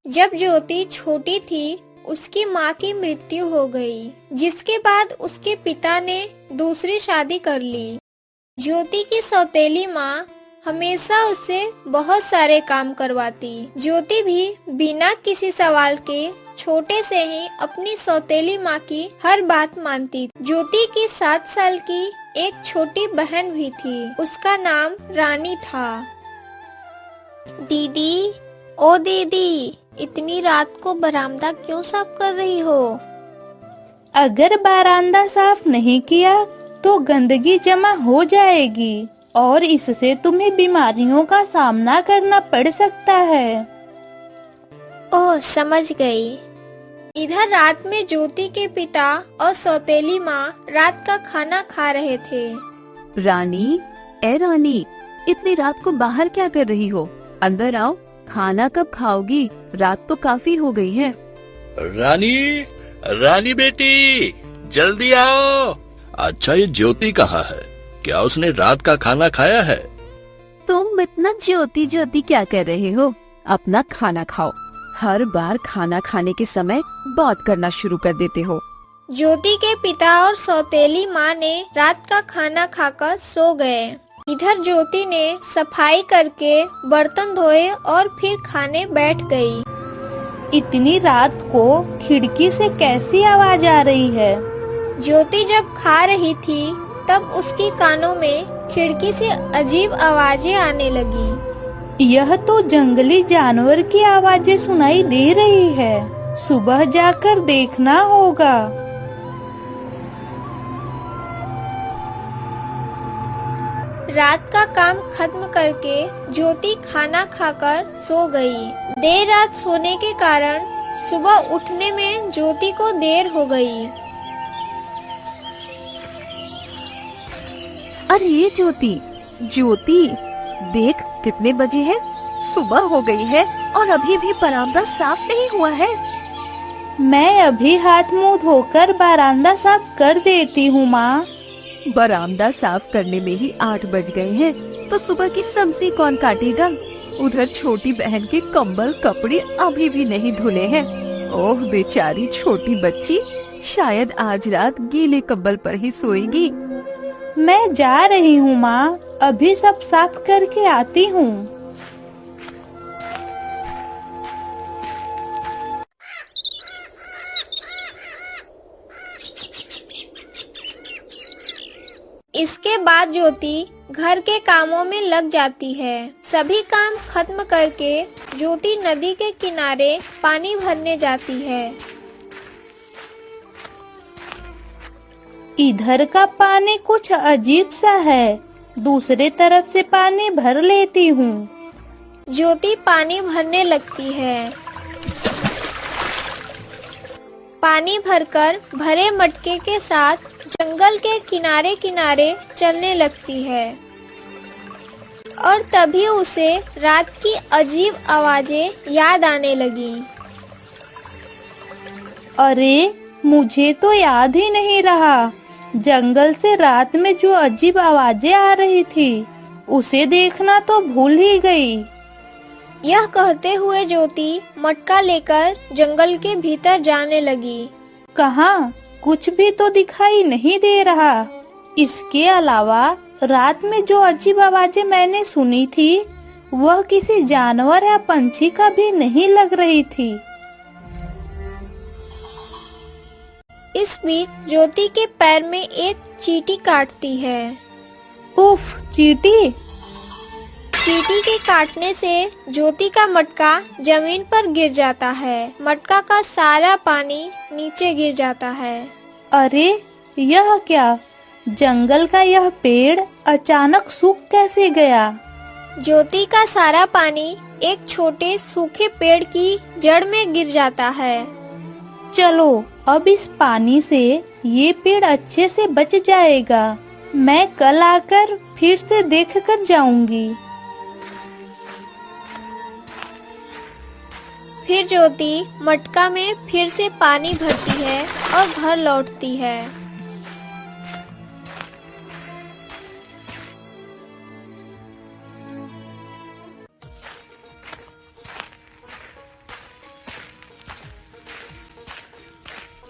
जब ज्योति छोटी थी उसकी माँ की मृत्यु हो गई, जिसके बाद उसके पिता ने दूसरी शादी कर ली। ज्योति की सौतेली माँ हमेशा उससे बहुत सारे काम करवाती। ज्योति भी बिना किसी सवाल के छोटे से ही अपनी सौतेली माँ की हर बात मानती। ज्योति की 7 साल की एक छोटी बहन भी थी, उसका नाम रानी था। दीदी, ओ दीदी, इतनी रात को बरामदा क्यों साफ कर रही हो? अगर बरामदा साफ नहीं किया तो गंदगी जमा हो जाएगी और इससे तुम्हें बीमारियों का सामना करना पड़ सकता है। ओह, समझ गई। इधर रात में ज्योति के पिता और सौतेली माँ रात का खाना खा रहे थे। रानी, ए रानी, इतनी रात को बाहर क्या कर रही हो? अंदर आओ, खाना कब खाओगी? रात तो काफी हो गई है। रानी, रानी बेटी, जल्दी आओ। अच्छा, ये ज्योति कहाँ है? क्या उसने रात का खाना खाया है? तुम इतना ज्योति ज्योति क्या कर रहे हो? अपना खाना खाओ। हर बार खाना खाने के समय बात करना शुरू कर देते हो। ज्योति के पिता और सौतेली माँ ने रात का खाना खाकर सो गए। इधर ज्योति ने सफाई करके बर्तन धोए और फिर खाने बैठ गई। इतनी रात को खिड़की से कैसी आवाज आ रही है? ज्योति जब खा रही थी तब उसकी कानों में खिड़की से अजीब आवाजें आने लगी। यह तो जंगली जानवर की आवाजें सुनाई दे रही है। सुबह जाकर देखना होगा। रात का काम खत्म करके ज्योति खाना खाकर सो गई। देर रात सोने के कारण सुबह उठने में ज्योति को देर हो गई। अरे ये ज्योति, ज्योति, देख कितने बजे हैं? सुबह हो गई है और अभी भी बरामदा साफ नहीं हुआ है। मैं अभी हाथ मुंह धोकर बरामदा साफ कर देती हूँ माँ। बरामदा साफ करने में ही 8 बज गए हैं, तो सुबह की सब्जी कौन काटेगा? उधर छोटी बहन के कंबल कपड़े अभी भी नहीं धुले हैं। ओह बेचारी छोटी बच्ची, शायद आज रात गीले कंबल पर ही सोएगी। मैं जा रही हूँ माँ, अभी सब साफ करके आती हूँ। इसके बाद ज्योति घर के कामों में लग जाती है। सभी काम खत्म करके ज्योति नदी के किनारे पानी भरने जाती है। इधर का पानी कुछ अजीब सा है, दूसरे तरफ से पानी भर लेती हूँ। ज्योति पानी भरने लगती है। पानी भरकर भरे मटके के साथ जंगल के किनारे किनारे चलने लगती है और तभी उसे रात की अजीब आवाजें याद आने लगी। अरे, मुझे तो याद ही नहीं रहा। जंगल से रात में जो अजीब आवाजें आ रही थी उसे देखना तो भूल ही गई। यह कहते हुए ज्योति मटका लेकर जंगल के भीतर जाने लगी। कहाँ? कुछ भी तो दिखाई नहीं दे रहा। इसके अलावा रात में जो अजीब आवाजें मैंने सुनी थी वह किसी जानवर या पंछी का भी नहीं लग रही थी। इस बीच ज्योति के पैर में एक चींटी काटती है। उफ, चींटी! चींटी के काटने से ज्योति का मटका जमीन पर गिर जाता है। मटका का सारा पानी नीचे गिर जाता है। अरे, यह क्या? जंगल का यह पेड़ अचानक सूख कैसे गया? ज्योति का सारा पानी एक छोटे सूखे पेड़ की जड़ में गिर जाता है। चलो, अब इस पानी से ये पेड़ अच्छे से बच जाएगा। मैं कल आकर फिर से देख कर जाऊंगी। फिर ज्योति मटका में फिर से पानी भरती है और घर लौटती है।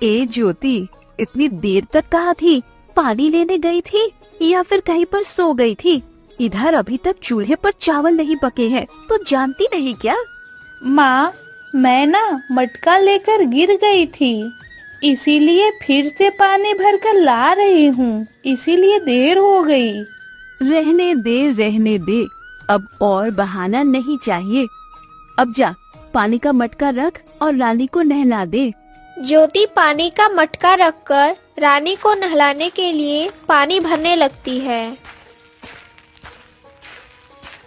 ए ज्योति, इतनी देर तक कहाँ थी? पानी लेने गई थी या फिर कहीं पर सो गई थी? इधर अभी तक चूल्हे पर चावल नहीं पके हैं, तो जानती नहीं क्या? माँ, मैं ना मटका लेकर गिर गई थी, इसीलिए फिर से पानी भरकर ला रही हूँ, इसीलिए देर हो गई। रहने दे, अब और बहाना नहीं चाहिए। अब जा, पानी का मटका रख और रानी को नहला दे। ज्योति पानी का मटका रखकर रानी को नहलाने के लिए पानी भरने लगती है।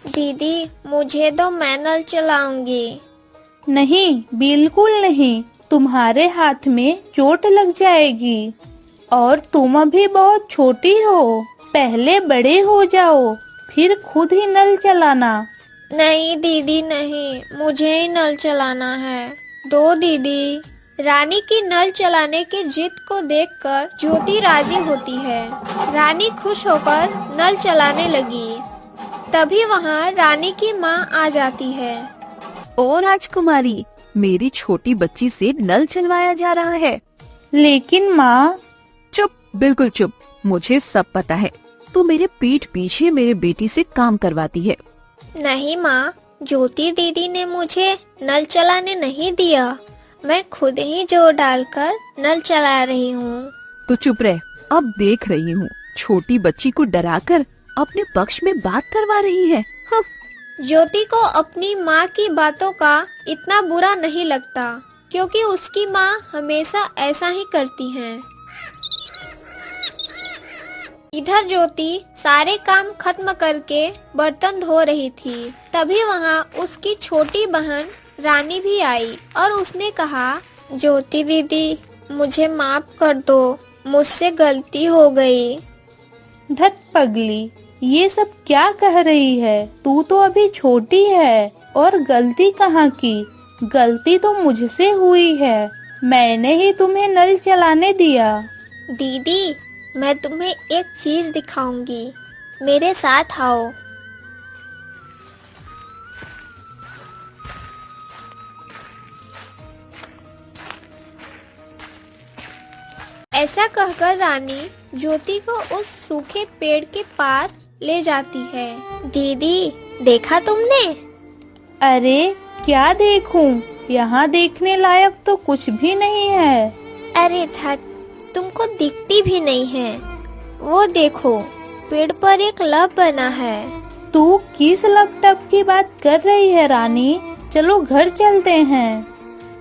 दीदी, मुझे दो, मैं नल चलाऊंगी। नहीं, बिल्कुल नहीं, तुम्हारे हाथ में चोट लग जाएगी और तुम अभी बहुत छोटी हो। पहले बड़े हो जाओ, फिर खुद ही नल चलाना। नहीं दीदी नहीं, मुझे ही नल चलाना है। दो दीदी। रानी की नल चलाने की जिद को देखकर ज्योति राजी होती है। रानी खुश होकर नल चलाने लगी। तभी वहाँ रानी की माँ आ जाती है। ओ राजकुमारी, मेरी छोटी बच्ची से नल चलवाया जा रहा है। लेकिन माँ। चुप, बिल्कुल चुप, मुझे सब पता है। तू मेरे पीठ पीछे मेरे बेटी से काम करवाती है। नहीं माँ, ज्योति दीदी ने मुझे नल चलाने नहीं दिया, मैं खुद ही जोर डालकर नल चला रही हूँ। तो चुप रह, अब देख रही हूँ छोटी बच्ची को डराकर अपने पक्ष में बात करवा रही है। हाँ। ज्योति को अपनी माँ की बातों का इतना बुरा नहीं लगता, क्योंकि उसकी माँ हमेशा ऐसा ही करती हैं। इधर ज्योति सारे काम खत्म करके बर्तन धो रही थी। तभी वहाँ उसकी छोटी बहन रानी भी आई और उसने कहा, ज्योति दीदी, मुझे माफ कर दो, मुझसे गलती हो गई। धत पगली, ये सब क्या कह रही है? तू तो अभी छोटी है और गलती कहाँ की? गलती तो मुझसे हुई है, मैंने ही तुम्हें नल चलाने दिया। दीदी, मैं तुम्हें एक चीज दिखाऊंगी, मेरे साथ आओ। ऐसा कहकर रानी ज्योति को उस सूखे पेड़ के पास ले जाती है। दीदी, देखा तुमने? अरे क्या देखूं? यहाँ देखने लायक तो कुछ भी नहीं है। अरे धत, तुमको दिखती भी नहीं है। वो देखो, पेड़ पर एक लव बना है। तू किस लव टब की बात कर रही है रानी? चलो घर चलते हैं।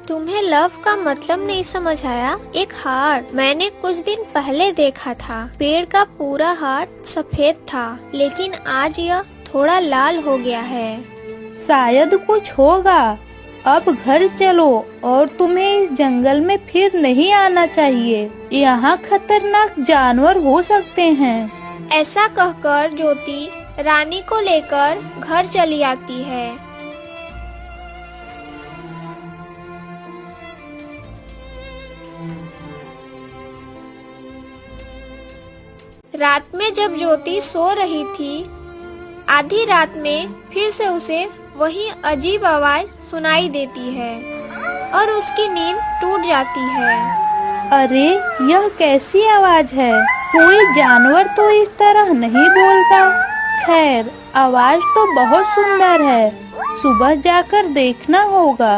तुम्हें लव का मतलब नहीं समझ आया? एक हार मैंने कुछ दिन पहले देखा था। पेड़ का पूरा हार सफेद था, लेकिन आज यह थोड़ा लाल हो गया है। शायद कुछ होगा। अब घर चलो और तुम्हें इस जंगल में फिर नहीं आना चाहिए। यहाँ खतरनाक जानवर हो सकते हैं। ऐसा कहकर ज्योति रानी को लेकर घर चली आती है। रात में जब ज्योति सो रही थी, आधी रात में फिर से उसे वही अजीब आवाज सुनाई देती है और उसकी नींद टूट जाती है। अरे यह कैसी आवाज है? कोई जानवर तो इस तरह नहीं बोलता। खैर, आवाज तो बहुत सुंदर है, सुबह जाकर देखना होगा।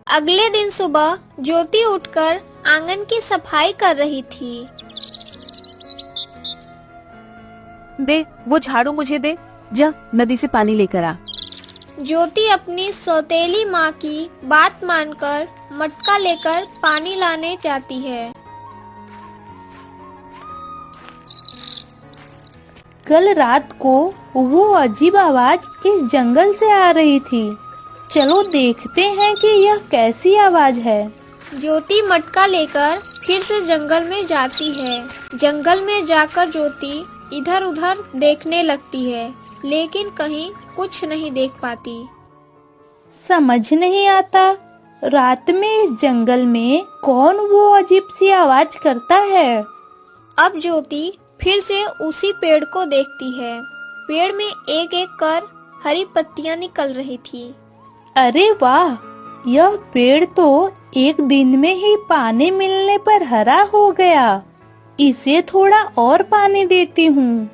अगले दिन सुबह ज्योति उठकर आंगन की सफाई कर रही थी। दे, वो झाड़ू मुझे दे। जा, नदी से पानी लेकर आ। ज्योति अपनी सौतेली माँ की बात मानकर मटका लेकर पानी लाने जाती है। कल रात को वो अजीब आवाज इस जंगल से आ रही थी। चलो देखते हैं कि यह कैसी आवाज है। ज्योति मटका लेकर फिर से जंगल में जाती है। जंगल में जाकर ज्योति इधर उधर देखने लगती है, लेकिन कहीं कुछ नहीं देख पाती। समझ नहीं आता, रात में इस जंगल में कौन वो अजीब सी आवाज करता है। अब ज्योति फिर से उसी पेड़ को देखती है। पेड़ में एक एक कर हरी पत्तियां निकल रही थी। अरे वाह, यह पेड़ तो एक दिन में ही पानी मिलने पर हरा हो गया। इसे थोड़ा और पानी देती हूँ।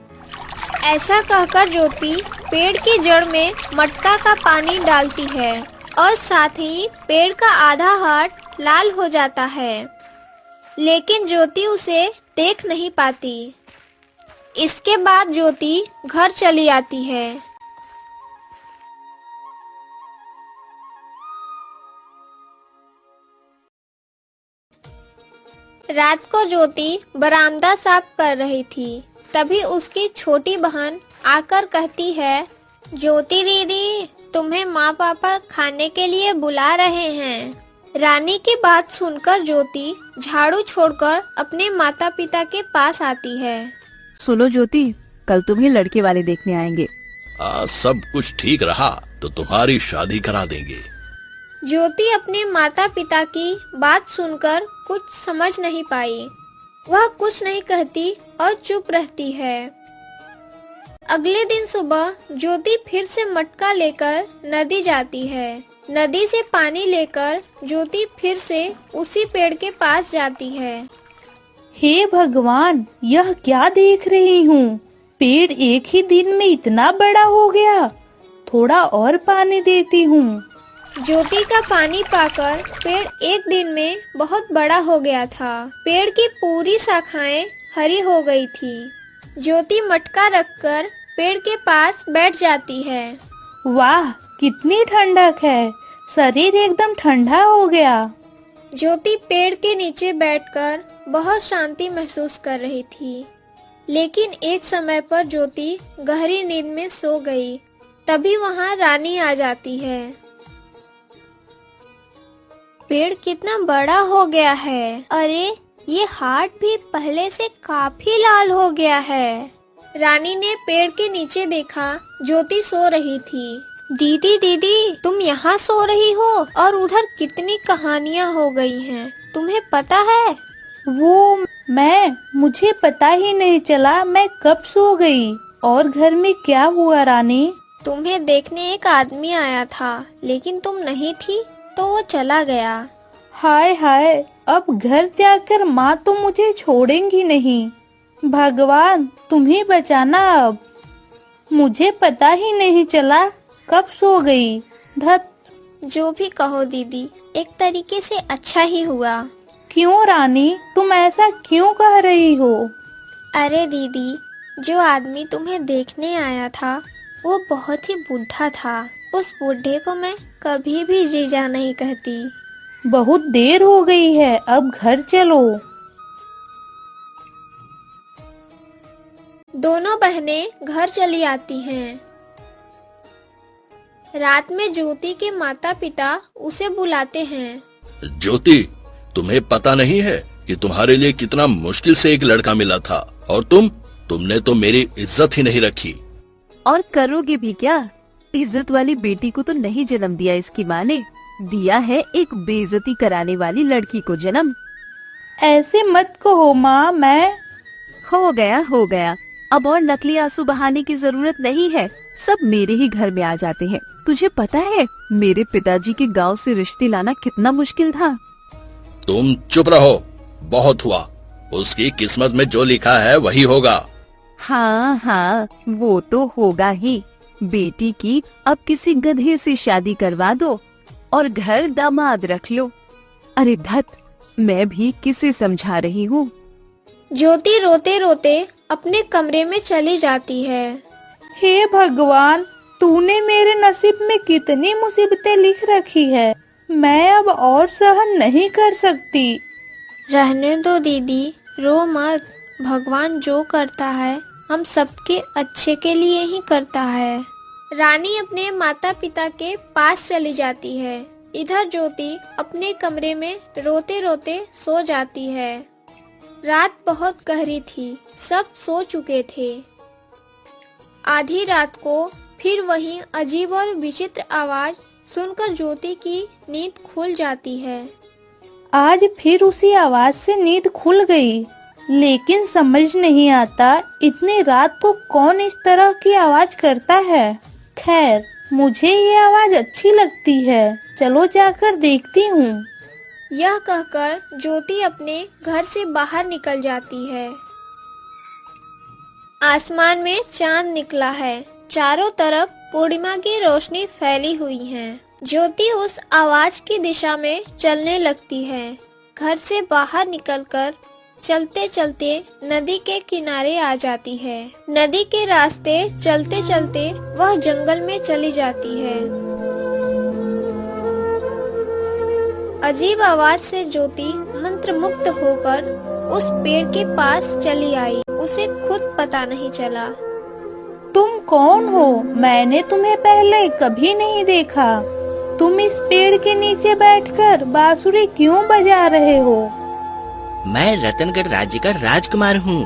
ऐसा कहकर ज्योति पेड़ की जड़ में मटका का पानी डालती है और साथ ही पेड़ का आधा हाथ लाल हो जाता है, लेकिन ज्योति उसे देख नहीं पाती। इसके बाद ज्योति घर चली आती है। रात को ज्योति बरामदा साफ कर रही थी। तभी उसकी छोटी बहन आकर कहती है, ज्योति दीदी, तुम्हें माँ पापा खाने के लिए बुला रहे हैं। रानी की बात सुनकर ज्योति झाड़ू छोड़कर अपने माता पिता के पास आती है। सुनो ज्योति, कल तुम्हें लड़के वाले देखने आएंगे। सब कुछ ठीक रहा तो तुम्हारी शादी करा देंगे। ज्योति अपने माता पिता की बात सुनकर कुछ समझ नहीं पाई। वह कुछ नहीं कहती और चुप रहती है। अगले दिन सुबह ज्योति फिर से मटका लेकर नदी जाती है। नदी से पानी लेकर ज्योति फिर से उसी पेड़ के पास जाती है। हे भगवान, यह क्या देख रही हूँ? पेड़ एक ही दिन में इतना बड़ा हो गया। थोड़ा और पानी देती हूँ। ज्योति का पानी पाकर पेड़ एक दिन में बहुत बड़ा हो गया था। पेड़ की पूरी शाखाएं हरी हो गई थी। ज्योति मटका रखकर पेड़ के पास बैठ जाती है। वाह, कितनी ठंडक है। शरीर एकदम ठंडा हो गया। ज्योति पेड़ के नीचे बैठकर बहुत शांति महसूस कर रही थी, लेकिन एक समय पर ज्योति गहरी नींद में सो गई। तभी वहाँ रानी आ जाती है। पेड़ कितना बड़ा हो गया है। अरे, ये हाथ भी पहले से काफी लाल हो गया है। रानी ने पेड़ के नीचे देखा, ज्योति सो रही थी। दीदी दीदी, तुम यहाँ सो रही हो और उधर कितनी कहानियाँ हो गई हैं, तुम्हें पता है? वो मुझे पता ही नहीं चला मैं कब सो गई। और घर में क्या हुआ रानी? तुम्हें देखने एक आदमी आया था, लेकिन तुम नहीं थी तो वो चला गया। हाय हाय, अब घर जाकर माँ तो मुझे छोड़ेंगी नहीं। भगवान, तुम ही बचाना अब। मुझे पता ही नहीं चला कब सो गई। धत। जो भी कहो दीदी, एक तरीके से अच्छा ही हुआ। क्यों रानी, तुम ऐसा क्यों कह रही हो? अरे दीदी, जो आदमी तुम्हें देखने आया था वो बहुत ही बूढ़ा था। उस बूढ़े को मैं कभी भी जीजा नहीं कहती। बहुत देर हो गई है, अब घर चलो। दोनों बहनें घर चली आती हैं। रात में ज्योति के माता पिता उसे बुलाते हैं। ज्योति, तुम्हें पता नहीं है कि तुम्हारे लिए कितना मुश्किल से एक लड़का मिला था और तुमने तो मेरी इज्जत ही नहीं रखी। और करोगे भी क्या? इज्जत वाली बेटी को तो नहीं जन्म दिया इसकी माँ ने, दिया है एक बेइज्जती कराने वाली लड़की को जन्म। ऐसे मत कहो माँ। मैं हो गया। अब और नकली आंसू बहाने की जरूरत नहीं है। सब मेरे ही घर में आ जाते हैं। तुझे पता है मेरे पिताजी के गांव से रिश्ते लाना कितना मुश्किल था। तुम चुप रहो, बहुत हुआ। उसकी किस्मत में जो लिखा है वही होगा। हाँ, वो तो होगा ही। बेटी की अब किसी गधे से शादी करवा दो और घर दामाद रख लो। अरे धत, मैं भी किसे समझा रही हूँ। ज्योति रोते रोते अपने कमरे में चली जाती है। हे भगवान, तूने मेरे नसीब में कितनी मुसीबतें लिख रखी है। मैं अब और सहन नहीं कर सकती। रहने दो दीदी, रो मत। भगवान जो करता है हम सबके अच्छे के लिए ही करता है। रानी अपने माता पिता के पास चली जाती है। इधर ज्योति अपने कमरे में रोते रोते सो जाती है। रात बहुत गहरी थी, सब सो चुके थे। आधी रात को फिर वही अजीब और विचित्र आवाज सुनकर ज्योति की नींद खुल जाती है। आज फिर उसी आवाज से नींद खुल गई। लेकिन समझ नहीं आता इतनी रात को कौन इस तरह की आवाज करता है। खैर, मुझे ये आवाज अच्छी लगती है, चलो जाकर देखती हूँ। यह कहकर ज्योति अपने घर से बाहर निकल जाती है। आसमान में चांद निकला है, चारों तरफ पूर्णिमा की रोशनी फैली हुई है। ज्योति उस आवाज की दिशा में चलने लगती है। घर से बाहर निकलकर चलते चलते नदी के किनारे आ जाती है। नदी के रास्ते चलते चलते वह जंगल में चली जाती है। अजीब आवाज से ज्योति मंत्रमुग्ध होकर उस पेड़ के पास चली आई। उसे खुद पता नहीं चला। तुम कौन हो? मैंने तुम्हें पहले कभी नहीं देखा। तुम इस पेड़ के नीचे बैठकर बांसुरी क्यों बजा रहे हो? मैं रतनगढ़ राज्य का राजकुमार हूँ।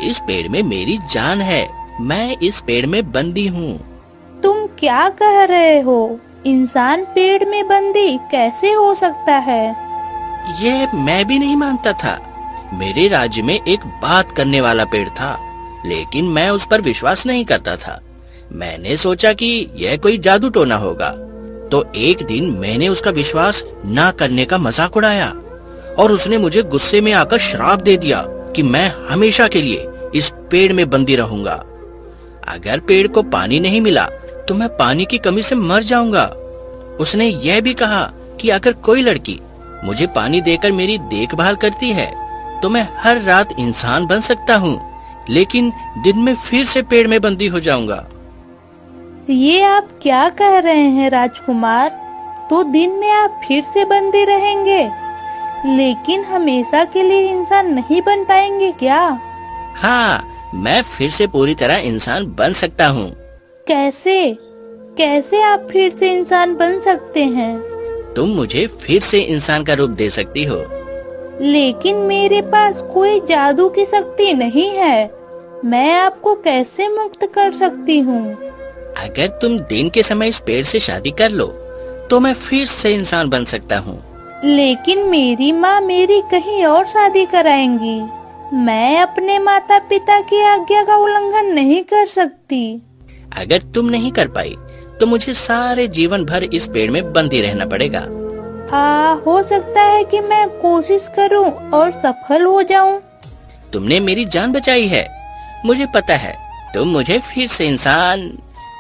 इस पेड़ में मेरी जान है। मैं इस पेड़ में बंदी हूँ। तुम क्या कह रहे हो? इंसान पेड़ में बंदी कैसे हो सकता है? यह मैं भी नहीं मानता था। मेरे राज्य में एक बात करने वाला पेड़ था, लेकिन मैं उस पर विश्वास नहीं करता था। मैंने सोचा कि यह कोई जादू टोना होगा। तो एक दिन मैंने उसका विश्वास न करने का मजाक उड़ाया और उसने मुझे गुस्से में आकर श्राप दे दिया कि मैं हमेशा के लिए इस पेड़ में बंदी रहूंगा। अगर पेड़ को पानी नहीं मिला तो मैं पानी की कमी से मर जाऊंगा। उसने यह भी कहा कि अगर कोई लड़की मुझे पानी देकर मेरी देखभाल करती है तो मैं हर रात इंसान बन सकता हूँ, लेकिन दिन में फिर से पेड़ में बंदी हो जाऊंगा। ये आप क्या कह रहे हैं राजकुमार? तो दिन में आप फिर से बंदी रहेंगे, लेकिन हमेशा के लिए इंसान नहीं बन पाएंगे क्या? हाँ, मैं फिर से पूरी तरह इंसान बन सकता हूँ। कैसे? कैसे आप फिर से इंसान बन सकते हैं? तुम मुझे फिर से इंसान का रूप दे सकती हो। लेकिन मेरे पास कोई जादू की शक्ति नहीं है। मैं आपको कैसे मुक्त कर सकती हूँ? अगर तुम दिन के समय इस पेड़ से शादी कर लो तो मैं फिर से इंसान बन सकता हूँ। लेकिन मेरी माँ मेरी कहीं और शादी कराएंगी। मैं अपने माता पिता की आज्ञा का उल्लंघन नहीं कर सकती। अगर तुम नहीं कर पाई तो मुझे सारे जीवन भर इस पेड़ में बंदी रहना पड़ेगा। हो सकता है कि मैं कोशिश करूं और सफल हो जाऊं। तुमने मेरी जान बचाई है। मुझे पता है तुम मुझे फिर से इंसान।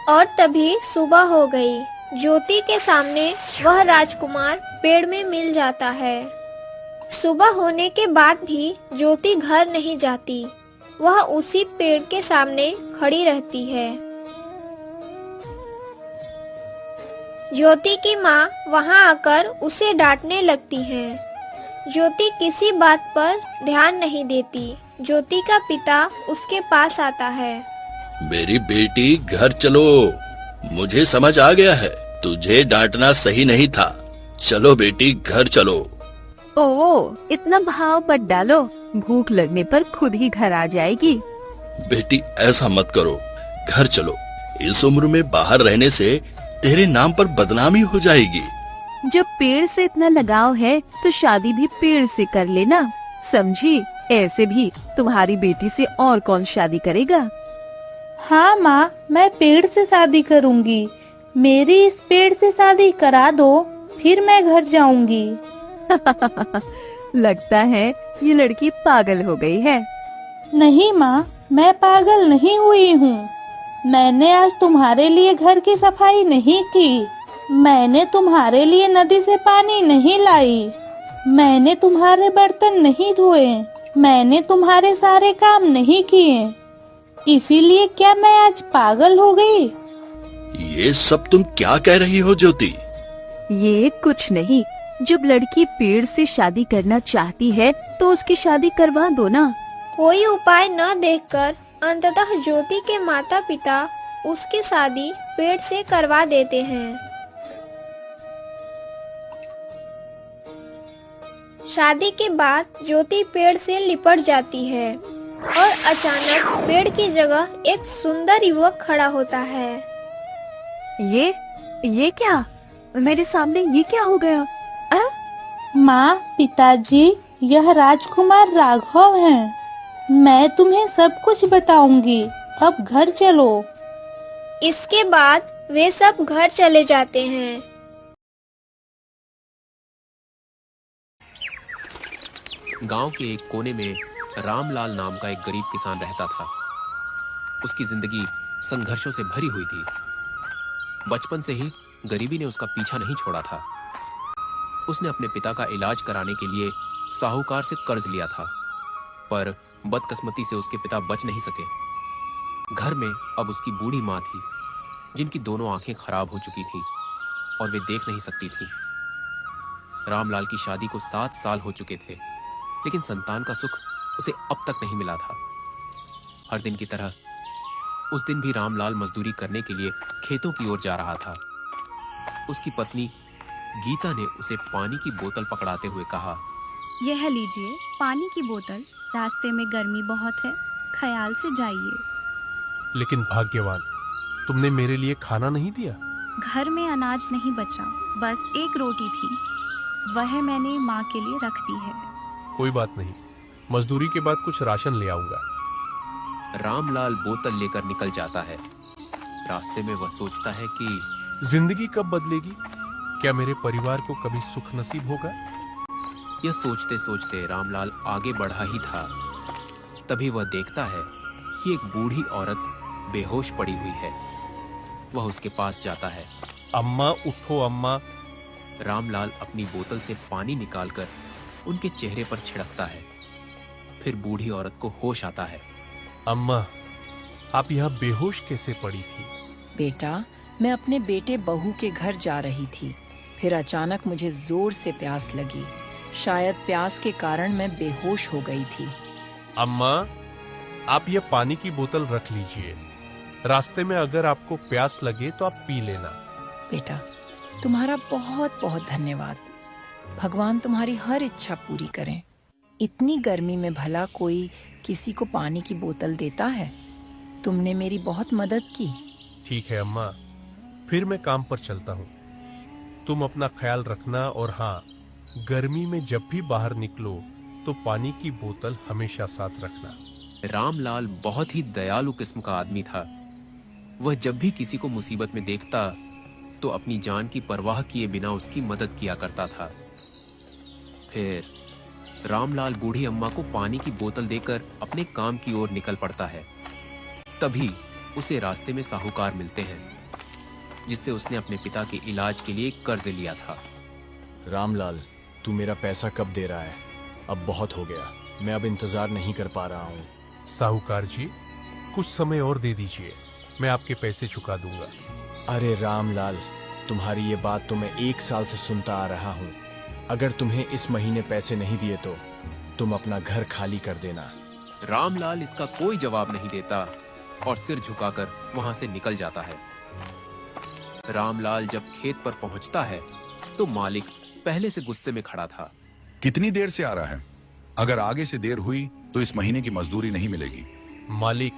और तभी सुबह हो गई। ज्योति के सामने वह राजकुमार पेड़ में मिल जाता है। सुबह होने के बाद भी ज्योति घर नहीं जाती। वह उसी पेड़ के सामने खड़ी रहती है। ज्योति की माँ वहाँ आकर उसे डांटने लगती है। ज्योति किसी बात पर ध्यान नहीं देती। ज्योति का पिता उसके पास आता है। मेरी बेटी घर चलो। मुझे समझ आ गया है तुझे डांटना सही नहीं था। चलो बेटी घर चलो। ओह, इतना भाव मत डालो। भूख लगने पर खुद ही घर आ जाएगी। बेटी ऐसा मत करो, घर चलो। इस उम्र में बाहर रहने से तेरे नाम पर बदनामी हो जाएगी। जब पेड़ से इतना लगाव है तो शादी भी पेड़ से कर लेना, समझी? ऐसे भी तुम्हारी बेटी से और कौन शादी करेगा? हाँ माँ, मैं पेड़ से शादी करूँगी। मेरी इस पेड़ से शादी करा दो, फिर मैं घर जाऊँगी। लगता है ये लड़की पागल हो गई है। नहीं माँ, मैं पागल नहीं हुई हूँ। मैंने आज तुम्हारे लिए घर की सफाई नहीं की। मैंने तुम्हारे लिए नदी से पानी नहीं लाई। मैंने तुम्हारे बर्तन नहीं धोए। मैंने तुम्हारे सारे काम नहीं किए। इसीलिए क्या मैं आज पागल हो गई? ये सब तुम क्या कह रही हो ज्योति? ये कुछ नहीं। जब लड़की पेड़ से शादी करना चाहती है तो उसकी शादी करवा दो ना। कोई उपाय न देखकर अंततः ज्योति के माता पिता उसकी शादी पेड़ से करवा देते हैं। शादी के बाद ज्योति पेड़ से लिपट जाती है और अचानक पेड़ की जगह एक सुंदर युवक खड़ा होता है। ये क्या? मेरे सामने ये क्या हो गया? माँ, पिताजी, यह राजकुमार राघव हैं। मैं तुम्हें सब कुछ बताऊंगी। अब घर चलो। इसके बाद वे सब घर चले जाते हैं। गांव के एक कोने में रामलाल नाम का एक गरीब किसान रहता था। उसकी जिंदगी संघर्षों से भरी हुई थी। बचपन से ही गरीबी ने उसका पीछा नहीं छोड़ा था। उसने अपने पिता का इलाज कराने के लिए साहूकार से कर्ज लिया था, पर बदकिस्मती से उसके पिता बच नहीं सके। घर में अब उसकी बूढ़ी माँ थी, जिनकी दोनों आंखें खराब हो चुकी थी और वे देख नहीं सकती थी। रामलाल की शादी को 7 साल हो चुके थे, लेकिन संतान का सुख उसे अब तक नहीं मिला था। हर दिन की तरह उस दिन भी रामलाल मजदूरी करने के लिए खेतों की ओर जा रहा था। उसकी पत्नी गीता ने उसे पानी की बोतल पकड़ाते हुए कहा, यह लीजिए पानी की बोतल, रास्ते में गर्मी बहुत है, ख्याल से जाइए। लेकिन भाग्यवान, तुमने मेरे लिए खाना नहीं दिया। घर में अनाज नहीं बचा, बस एक रोटी थी, वह मैंने माँ के लिए रख दी है। कोई बात नहीं, मजदूरी के बाद कुछ राशन ले आऊंगा। रामलाल बोतल लेकर निकल जाता है। रास्ते में वह सोचता है कि जिंदगी कब बदलेगी? क्या मेरे परिवार को कभी सुख नसीब होगा? यह सोचते सोचते रामलाल आगे बढ़ा ही था, तभी वह देखता है कि एक बूढ़ी औरत बेहोश पड़ी हुई है। वह उसके पास जाता है। अम्मा उठो अम्मा। रामलाल अपनी बोतल से पानी निकालकर उनके चेहरे पर छिड़कता है। फिर बूढ़ी औरत को होश आता है। अम्मा, आप यहाँ बेहोश कैसे पड़ी थी? बेटा, मैं अपने बेटे बहू के घर जा रही थी, फिर अचानक मुझे जोर से प्यास लगी। शायद प्यास के कारण मैं बेहोश हो गई थी। अम्मा, आप यह पानी की बोतल रख लीजिए। रास्ते में अगर आपको प्यास लगे तो आप पी लेना। बेटा, तुम्हारा बहुत बहुत धन्यवाद। भगवान तुम्हारी हर इच्छा पूरी करें। इतनी गर्मी में भला कोई किसी को पानी की बोतल देता है? तुमने मेरी बहुत मदद की। ठीक है अम्मा, फिर मैं काम पर चलता हूँ। तुम अपना ख्याल रखना, और हाँ, गर्मी में जब भी बाहर निकलो तो पानी की बोतल हमेशा साथ रखना। रामलाल बहुत ही दयालु किस्म का आदमी था। वह जब भी किसी को मुसीबत में देखता तो अपनी जान की परवाह किए बिना उसकी मदद किया करता था। फिर रामलाल बूढ़ी अम्मा को पानी की बोतल देकर अपने काम की ओर निकल पड़ता है। तभी उसे रास्ते में साहूकार मिलते हैं, जिससे उसने अपने पिता के इलाज के लिए कर्ज लिया था। रामलाल, तू मेरा पैसा कब दे रहा है? अब बहुत हो गया, मैं अब इंतजार नहीं कर पा रहा हूँ। साहूकार जी, कुछ समय और दे दीजिए, मैं आपके पैसे चुका दूंगा। अरे रामलाल, तुम्हारी ये बात तो मैं 1 साल से सुनता आ रहा हूँ। अगर तुम्हें इस महीने पैसे नहीं दिए तो तुम अपना घर खाली कर देना। रामलाल इसका कोई जवाब नहीं देता और सिर झुकाकर वहां से निकल जाता है। रामलाल जब खेत पर पहुंचता है तो मालिक पहले से गुस्से में खड़ा था। कितनी देर से आ रहा है? अगर आगे से देर हुई तो इस महीने की मजदूरी नहीं मिलेगी। मालिक,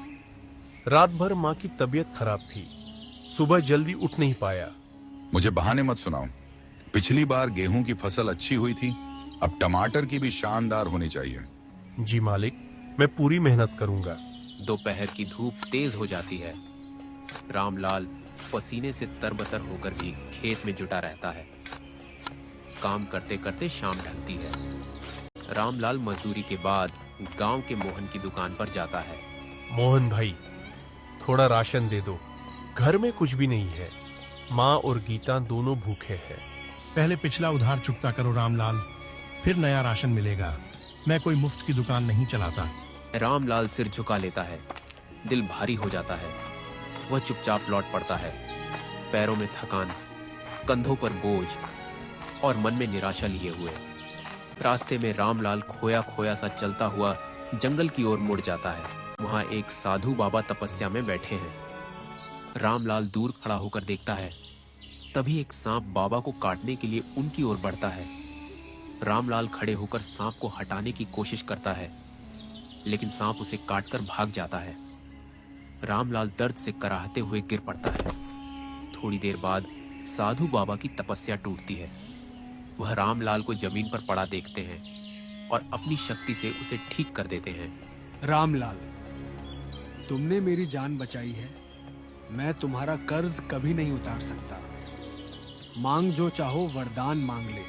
रात भर माँ की तबीयत खराब थी, सुबह जल्दी उठ नहीं पाया। मुझे बहाने मत सुनाओ। पिछली बार गेहूं की फसल अच्छी हुई थी, अब टमाटर की भी शानदार होनी चाहिए। जी मालिक, मैं पूरी मेहनत करूंगा। दोपहर की धूप तेज हो जाती है। रामलाल पसीने से तरबतर होकर भी खेत में जुटा रहता है। काम करते करते शाम ढलती है। रामलाल मजदूरी के बाद गांव के मोहन की दुकान पर जाता है। मोहन भाई, थोड़ा राशन दे दो, घर में कुछ भी नहीं है। माँ और गीता दोनों भूखे हैं। पहले पिछला उधार चुकता करो रामलाल, फिर नया राशन मिलेगा। मैं कोई मुफ्त की दुकान नहीं चलाता। रामलाल सिर झुका लेता है। दिल भारी हो जाता है। वह चुपचाप लौट पड़ता है। पैरों में थकान, कंधों पर बोझ और मन में निराशा लिए हुए। रास्ते में रामलाल खोया खोया सा चलता हुआ जंगल की ओर मुड़ जाता है। वहां एक साधु बाबा तपस्या में बैठे हैं। रामलाल दूर खड़ा होकर देखता है। तभी एक सांप बाबा को काटने के लिए उनकी ओर बढ़ता है। रामलाल खड़े होकर सांप को हटाने की कोशिश करता है, लेकिन सांप उसे काटकर भाग जाता है। रामलाल दर्द से कराहते हुए गिर पड़ता है। थोड़ी देर बाद साधु बाबा की तपस्या टूटती है। वह रामलाल को जमीन पर पड़ा देखते हैं और अपनी शक्ति से उसे ठीक कर देते हैं। रामलाल, तुमने मेरी जान बचाई है। मैं तुम्हारा कर्ज कभी नहीं उतार सकता। मांग जो चाहो वरदान मांग ले।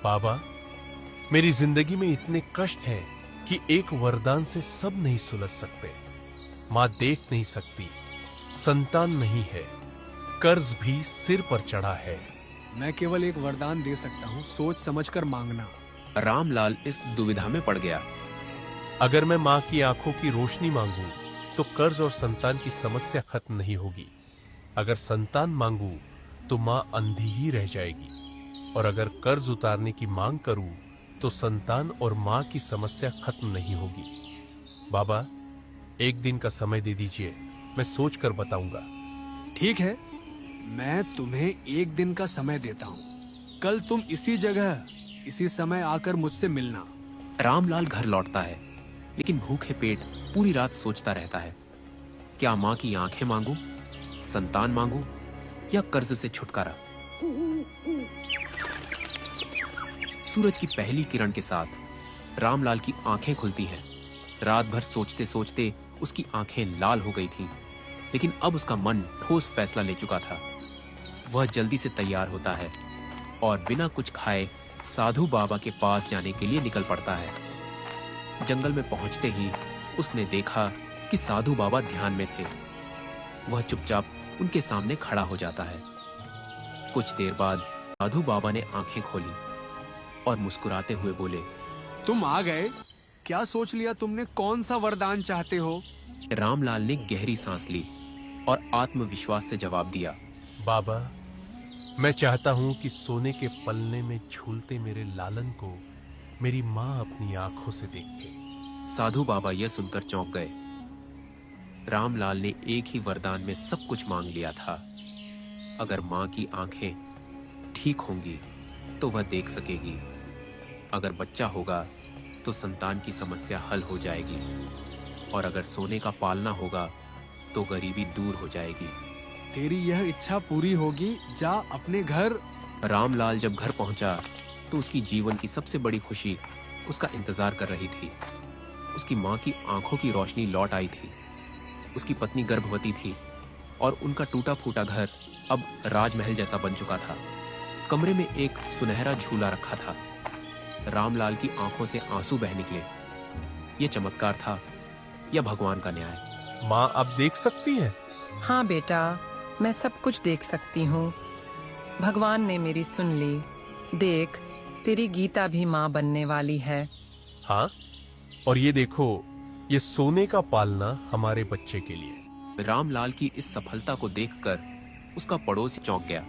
बाबा, मेरी जिंदगी में इतने कष्ट हैं कि एक वरदान से सब नहीं सुलझ सकते। माँ देख नहीं सकती, संतान नहीं है, कर्ज भी सिर पर चढ़ा है। मैं केवल एक वरदान दे सकता हूँ, सोच समझकर मांगना। रामलाल इस दुविधा में पड़ गया। अगर मैं माँ की आंखों की रोशनी मांगू तो कर्ज और संतान की समस्या खत्म नहीं होगी। अगर संतान मांगू तो माँ अंधी ही रह जाएगी। और अगर कर्ज उतारने की मांग करूं तो संतान और माँ की समस्या खत्म नहीं होगी। बाबा, एक दिन का समय दे दीजिए, मैं सोच कर बताऊंगा। ठीक है, मैं तुम्हें एक दिन का समय देता हूँ। कल तुम इसी जगह इसी समय आकर मुझसे मिलना। रामलाल घर लौटता है, लेकिन भूखे पेट पूरी रात सोचता रहता है, क्या माँ की आंखें मांगू, संतान मांगू या कर्ज से छुटकारा। सूरज की पहली किरण के साथ रामलाल की आंखें खुलती हैं। रात भर सोचते सोचते उसकी आंखें लाल हो गई थीं, लेकिन अब उसका मन ठोस फैसला ले चुका था। वह जल्दी से तैयार होता है और बिना कुछ खाए साधु बाबा के पास जाने के लिए निकल पड़ता है। जंगल में पहुंचते ही उसने देखा कि साधु बाबा ध्यान में थे। वह चुपचाप उनके सामने खड़ा हो जाता है। कुछ देर बाद साधु बाबा ने आंखें खोली और मुस्कुराते हुए बोले, तुम आ गए। क्या सोच लिया तुमने? कौन सा वरदान चाहते हो? रामलाल ने गहरी सांस ली और आत्मविश्वास से जवाब दिया, बाबा, मैं चाहता हूं कि सोने के पलने में झूलते मेरे लालन को मेरी माँ अपनी आंखों से देखे। साधु बाबा यह सुनकर चौंक गए। रामलाल ने एक ही वरदान में सब कुछ मांग लिया था। अगर माँ की आंखें ठीक होंगी तो वह देख सकेगी, अगर बच्चा होगा तो संतान की समस्या हल हो जाएगी, और अगर सोने का पालना होगा तो गरीबी दूर हो जाएगी। तेरी यह इच्छा पूरी होगी, जा अपने घर। रामलाल जब घर पहुंचा तो उसकी जीवन की सबसे बड़ी खुशी उसका इंतजार कर रही थी। उसकी माँ की आंखों की रोशनी लौट आई थी। उसकी पत्नी गर्भवती थी और उनका टूटा फूटा घर अब राजमहल जैसा बन चुका था। कमरे में एक सुनहरा झूला रखा था। रामलाल की आंखों से आंसू बह निकले। ये चमत्कार था या भगवान का न्याय? माँ अब देख सकती है? हाँ बेटा, मैं सब कुछ देख सकती हूँ। भगवान ने मेरी सुन ली। देख, तेरी गीता भी माँ बनने वाली है। हाँ, और ये देखो, ये सोने का पालना हमारे बच्चे के लिए। रामलाल की इस सफलता को देखकर उसका पड़ोसी चौंक गया।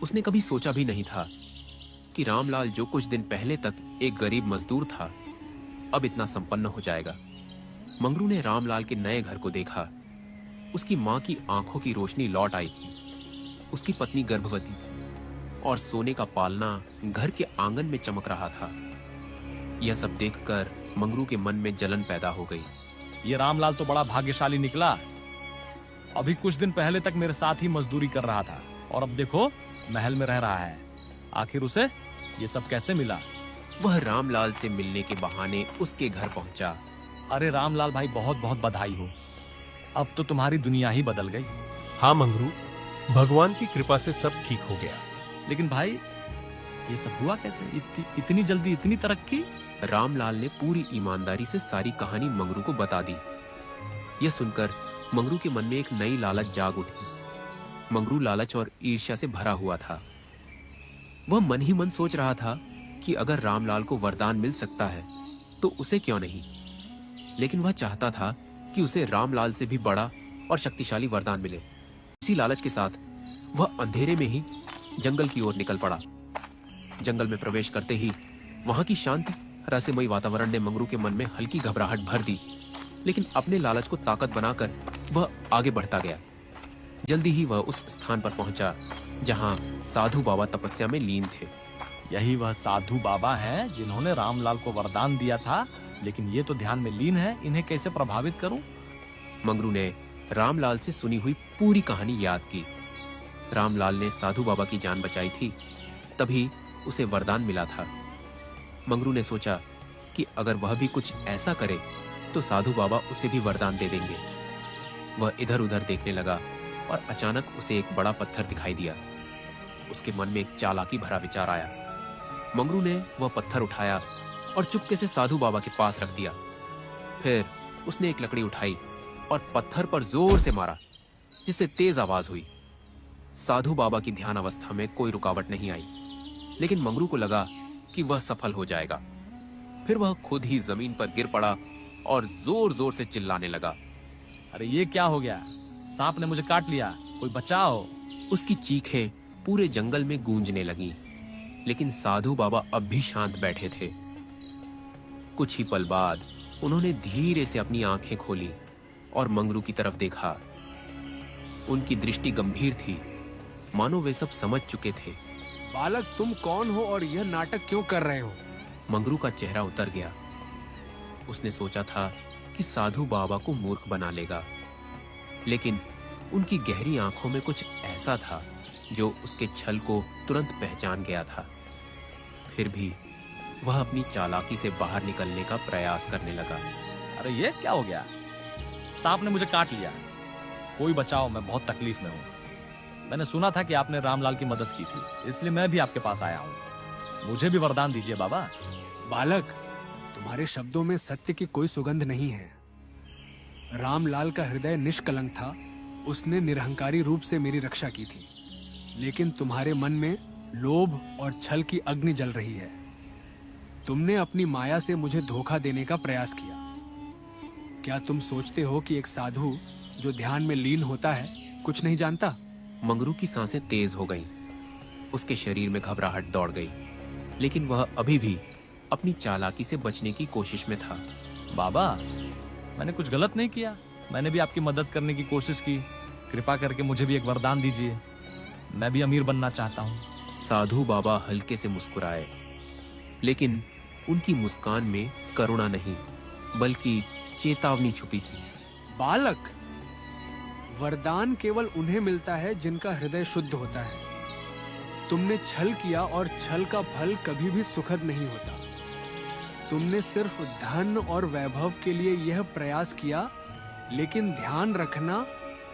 उसने कभी सोचा भी नहीं था कि रामलाल, जो कुछ दिन पहले तक एक गरीब मजदूर था, अब इतना संपन्न हो जाएगा। मंगरू ने रामलाल के नए घर को देखा। उसकी माँ की आंखों की रोशनी लौट आई थी। उसकी पत्नी गर्भवती और सोने का पालना घर के आंगन में चमक रहा था। यह सब देखकर मंगरू के मन में जलन पैदा हो गई। ये रामलाल तो बड़ा भाग्यशाली निकला। अभी कुछ दिन पहले तक मेरे साथ ही मजदूरी कर रहा था और अब देखो महल में रह रहा है। आखिर उसे ये सब कैसे मिला? वह रामलाल से मिलने के बहाने उसके घर पहुंचा। अरे रामलाल भाई, बहुत बहुत बधाई हो। अब तो तुम्हारी दुनिया ही बदल गई। हाँ मंगरू, भगवान की कृपा से सब ठीक हो गया। लेकिन भाई, ये सब हुआ कैसे? इतनी जल्दी इतनी तरक्की? रामलाल ने पूरी ईमानदारी से सारी कहानी मंगरू को बता दी। यह सुनकर मंगरू के मन में एक नई लालच जाग उठी। मंगरू लालच और ईर्ष्या से भरा हुआ था। वह मन ही मन सोच रहा था कि अगर रामलाल को वरदान मिल सकता है तो उसे क्यों नहीं। लेकिन वह चाहता था कि उसे रामलाल से भी बड़ा और शक्तिशाली वरदान मिले। इसी लालच के साथ वह अंधेरे में ही जंगल की ओर निकल पड़ा। जंगल में प्रवेश करते ही वहां की शांति, रहस्यमयी वातावरण ने मंगरू के मन में हल्की घबराहट भर दी। लेकिन अपने लालच को ताकत बनाकर वह आगे बढ़ता गया। जल्दी ही वह उस स्थान पर पहुंचा जहां साधु बाबा तपस्या में लीन थे। यही वह साधु बाबा हैं जिन्होंने रामलाल को वरदान दिया था, लेकिन ये तो ध्यान में लीन है। इन्हें कैसे प्रभावित करूं? मंगरू ने रामलाल से सुनी हुई पूरी कहानी याद की। रामलाल ने साधु बाबा की जान बचाई थी, तभी उसे वरदान मिला था। मंगरू ने सोचा कि अगर वह भी कुछ ऐसा करे तो साधु बाबा उसे भी वरदान दे देंगे। वह इधर उधर देखने लगा और अचानक उसे एक बड़ा पत्थर दिखाई दिया। उसके मन में एक चालाकी भरा विचार आया। मंगरू ने वह पत्थर उठाया और चुपके से साधु बाबा के पास रख दिया। फिर उसने एक लकड़ी उठाई और पत्थर पर जोर से मारा, जिससे तेज आवाज हुई। साधु बाबा की ध्यान अवस्था में कोई रुकावट नहीं आई, लेकिन मंगरू को लगा कि वह सफल हो जाएगा। फिर वह खुद ही जमीन पर गिर पड़ा और जोर जोर से चिल्लाने लगा, अरे ये क्या हो गया? सांप ने मुझे काट लिया, कोई बचाओ। उसकी चीखें पूरे जंगल में गूंजने लगीं, लेकिन साधु बाबा अब भी शांत बैठे थे। कुछ ही पल बाद उन्होंने धीरे से अपनी आंखें खोली और मंगरू की तरफ देखा। उनकी दृष्टि गंभीर थी, मानो वे सब समझ चुके थे। बालक, तुम कौन हो और यह नाटक क्यों कर रहे हो? मंगरू का चेहरा उतर गया। उसने सोचा था कि साधु बाबा को मूर्ख बना लेगा, लेकिन उनकी गहरी आंखों में कुछ ऐसा था जो उसके छल को तुरंत पहचान गया था। फिर भी वह अपनी चालाकी से बाहर निकलने का प्रयास करने लगा। अरे ये क्या हो गया? सांप ने मुझे काट लिया, कोई बचाओ, मैं बहुत तकलीफ में हूँ। मैंने सुना था कि आपने रामलाल की मदद की थी, इसलिए मैं भी आपके पास आया हूँ। मुझे भी वरदान दीजिए बाबा। बालक, तुम्हारे शब्दों में सत्य की कोई सुगंध नहीं है। रामलाल का हृदय निष्कलंक था, उसने निरहंकारी रूप से मेरी रक्षा की थी, लेकिन तुम्हारे मन में लोभ और छल की अग्नि जल रही है। तुमने अपनी माया से मुझे धोखा देने का प्रयास किया। क्या तुम सोचते हो कि एक साधु जो ध्यान में लीन होता है कुछ नहीं जानता? मंगरू की सांसें तेज हो गईं। उसके शरीर में घबराहट दौड़ गई, लेकिन वह अभी भी अपनी चालाकी से बचने की कोशिश में था। बाबा, मैंने कुछ गलत नहीं किया, मैंने भी आपकी मदद करने की कोशिश की। कृपा करके मुझे भी एक वरदान दीजिए, मैं भी अमीर बनना चाहता हूँ। साधु बाबा हल्के से मुस्कुराए, लेकिन उनकी मुस्कान में करुणा नहीं बल्कि चेतावनी छुपी थी। बालक, वरदान केवल उन्हें मिलता है जिनका हृदय शुद्ध होता है। तुमने छल किया और छल का फल कभी भी सुखद नहीं होता। तुमने सिर्फ धन और वैभव के लिए यह प्रयास किया, लेकिन ध्यान रखना,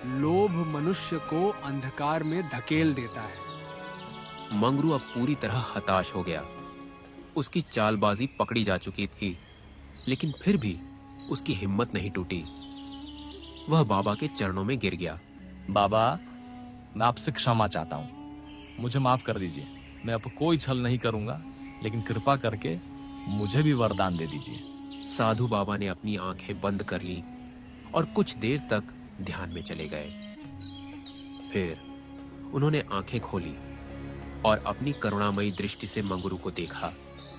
लोभ मनुष्य को अंधकार में धकेल देता है। मंगरू अब पूरी तरह हताश हो गया। उसकी चालबाजी पकड़ी जा चुकी थी, लेकिन फिर भी उसकी हिम्मत नहीं टूटी। वह बाबा के चरणों में गिर गया। बाबा, मैं आपसे क्षमा चाहता हूँ, मुझे माफ कर दीजिए। मैं अब कोई छल नहीं करूंगा, लेकिन कृपा करके मुझे भी वरदान दे दीजिए। साधु बाबा ने अपनी आंखें बंद कर लीं और कुछ देर तक ध्यान में चले गए। फिर उन्होंने आंखें खोली और अपनी करुणामयी दृष्टि से मंगरू को देखा।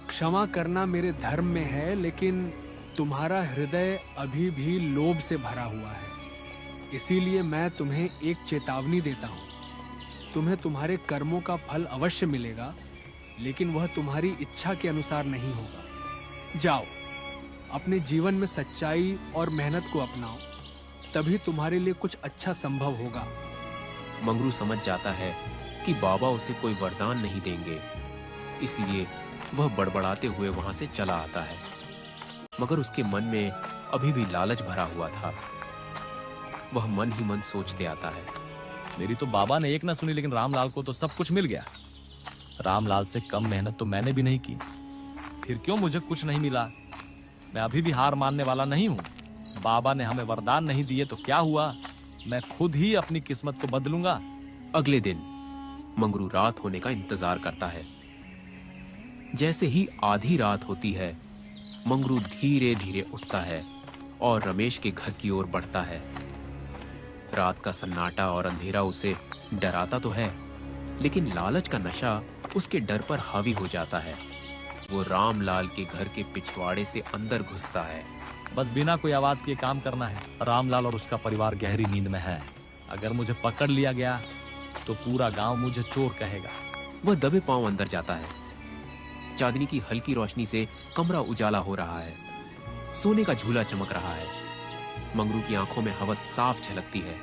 क्षमा करना मेरे धर्म में है, लेकिन तुम्हारा हृदय अभी भी लोभ से भरा हुआ है। इसीलिए मैं तुम्हें एक चेतावनी देता हूँ। तुम्हें तुम्हारे कर्मों का फल अवश्य मिलेगा, लेकिन वह तुम्हारी इच्छा के अनुसार नहीं होगा। जाओ, अपने जीवन में सच्चाई और मेहनत को अपनाओ, तभी तुम्हारे लिए कुछ अच्छा संभव होगा। मंगरू समझ जाता है कि बाबा उसे कोई वरदान नहीं देंगे, इसलिए वह बड़बड़ाते हुए वहां से चला आता है। मगर उसके मन में अभी भी लालच भरा हुआ था। वह मन ही मन सोचते आता है, मेरी तो बाबा ने एक ना सुनी, लेकिन रामलाल को तो सब कुछ मिल गया। रामलाल से कम मेहनत तो मैंने भी नहीं की, फिर क्यों मुझे कुछ नहीं मिला? मैं अभी भी हार मानने वाला नहीं हूँ। बाबा ने हमें वरदान नहीं दिए तो क्या हुआ, मैं खुद ही अपनी किस्मत को बदलूंगा। अगले दिन मंगरू रात होने का इंतजार करता है। जैसे ही आधी रात होती है, मंगरू धीरे धीरे उठता है और रमेश के घर की ओर बढ़ता है। रात का सन्नाटा और अंधेरा उसे डराता तो है, लेकिन लालच का नशा उसके डर पर हावी हो जाता है। वो रामलाल के घर के पिछवाड़े से अंदर घुसता है। बस बिना कोई आवाज किए काम करना है। रामलाल और उसका परिवार गहरी नींद में है। अगर मुझे पकड़ लिया गया तो पूरा गांव मुझे चोर कहेगा। वह दबे पांव अंदर जाता है। चांदनी की हल्की रोशनी से कमरा उजाला हो रहा है। सोने का झूला चमक रहा है। मंगरू की आंखों में हवस साफ झलकती है।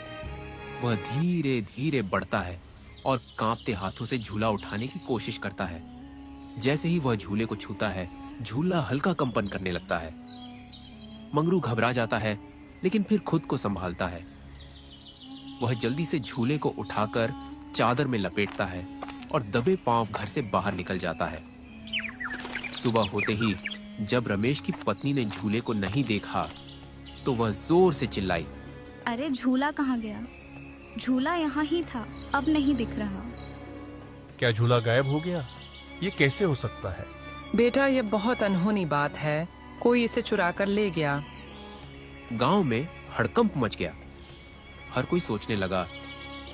वह धीरे धीरे बढ़ता है और कांपते हाथों से झूला उठाने की कोशिश करता है। जैसे ही वह झूले को छूता है, झूला हल्का कंपन करने लगता है। मंगरू घबरा जाता है, लेकिन फिर खुद को संभालता है। वह जल्दी से झूले को उठाकर चादर में लपेटता है और दबे पांव घर से बाहर निकल जाता है। सुबह होते ही जब रमेश की पत्नी ने झूले को नहीं देखा तो वह जोर से चिल्लाई, अरे झूला कहाँ गया? झूला यहाँ ही था, अब नहीं दिख रहा। क्या झूला गायब हो गया? ये कैसे हो सकता है? बेटा, ये बहुत अनहोनी बात है, कोई इसे चुरा कर ले गया। गांव में हड़कंप मच गया। हर कोई सोचने लगा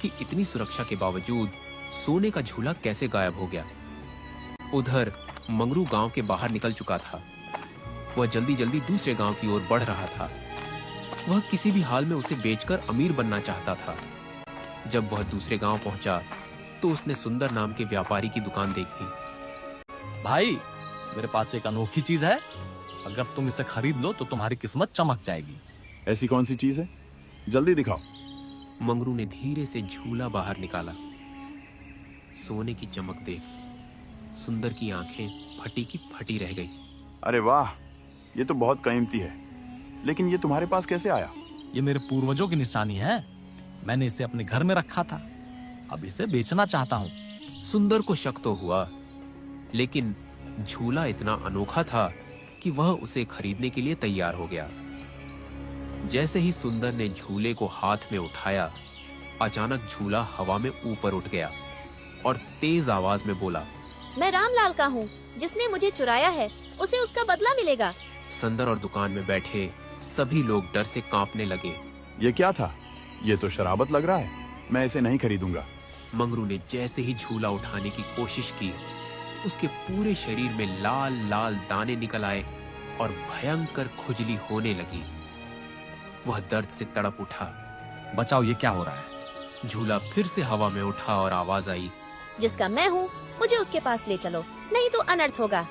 कि इतनी सुरक्षा के बावजूद सोने का झूला कैसे गायब हो गया। उधर मंगरू गांव के बाहर निकल चुका था। वह जल्दी जल्दी दूसरे गांव की ओर बढ़ रहा था। वह किसी भी हाल में उसे बेचकर अमीर बनना चाहता था। जब वह दूसरे गांव पहुंचा तो उसने सुंदर नाम के व्यापारी की दुकान देखी। भाई, मेरे पास एक अनोखी चीज है, अगर तुम इसे खरीद लो तो तुम्हारी किस्मत चमक जाएगी। ऐसी कौन सी चीज है? जल्दी दिखाओ। मंगरू ने धीरे से झूला बाहर निकाला। सोने की चमक देख सुंदर की आंखें फटी की फटी रह गई। अरे वाह, ये तो बहुत कीमती है, लेकिन ये तुम्हारे पास कैसे आया? ये मेरे पूर्वजों की निशानी है, मैंने इसे अपने घर में रखा था, अब इसे बेचना चाहता हूँ। सुंदर को शक तो हुआ, लेकिन झूला इतना अनोखा था कि वह उसे खरीदने के लिए तैयार हो गया। जैसे ही सुंदर ने झूले को हाथ में उठाया, अचानक झूला हवा में ऊपर उठ गया और तेज आवाज में बोला, मैं रामलाल का हूँ, जिसने मुझे चुराया है, उसे उसका बदला मिलेगा। सुंदर और दुकान में बैठे सभी लोग डर से कांपने लगे। ये क्या था? ये तो शराबत लग रहा है, मैं इसे नहीं खरीदूंगा। मंगरू ने जैसे ही झूला उठाने की कोशिश की, उसके पूरे शरीर में लाल लाल दाने निकल आए और भयंकर खुजली होने लगी। वह दर्द से तड़प उठा। बचाओ, ये क्या हो रहा है? झूला फिर से हवा में उठा और आवाज आई, जिसका मैं हूँ, मुझे उसके पास ले चलो, नहीं तो अनर्थ होगा।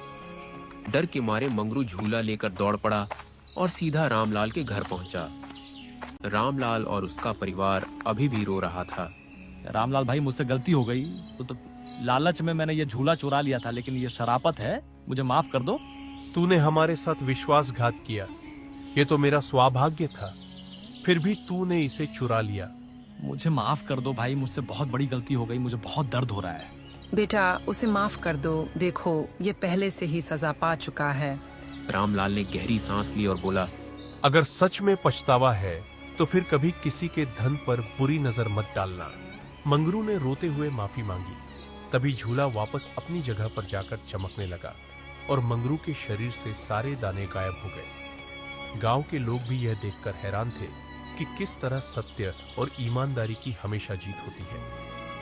डर के मारे मंगरू झूला लेकर दौड़ पड़ा और सीधा रामलाल के घर पहुंचा। रामलाल और उसका परिवार अभी भी रो रहा था। रामलाल भाई, मुझसे गलती हो गई, तो लालच में मैंने ये झूला चुरा लिया था, लेकिन ये शराबत है, मुझे माफ कर दो। तूने हमारे साथ विश्वासघात किया, ये तो मेरा सौभाग्य था, फिर भी तूने इसे चुरा लिया। मुझे माफ कर दो भाई, मुझसे बहुत बड़ी गलती हो गई, मुझे बहुत दर्द हो रहा है। बेटा, उसे माफ कर दो, देखो ये पहले से ही सजा पा चुका है। रामलाल ने गहरी सांस ली और बोला, अगर सच में पछतावा है तो फिर कभी किसी के धन पर बुरी नजर मत डालना। मंगरू ने रोते हुए माफी मांगी। तभी झूला वापस अपनी जगह पर जाकर चमकने लगा और मंगरू के शरीर से सारे दाने गायब हो गए। गांव के लोग भी यह देखकर हैरान थे कि किस तरह सत्य और ईमानदारी की हमेशा जीत होती है।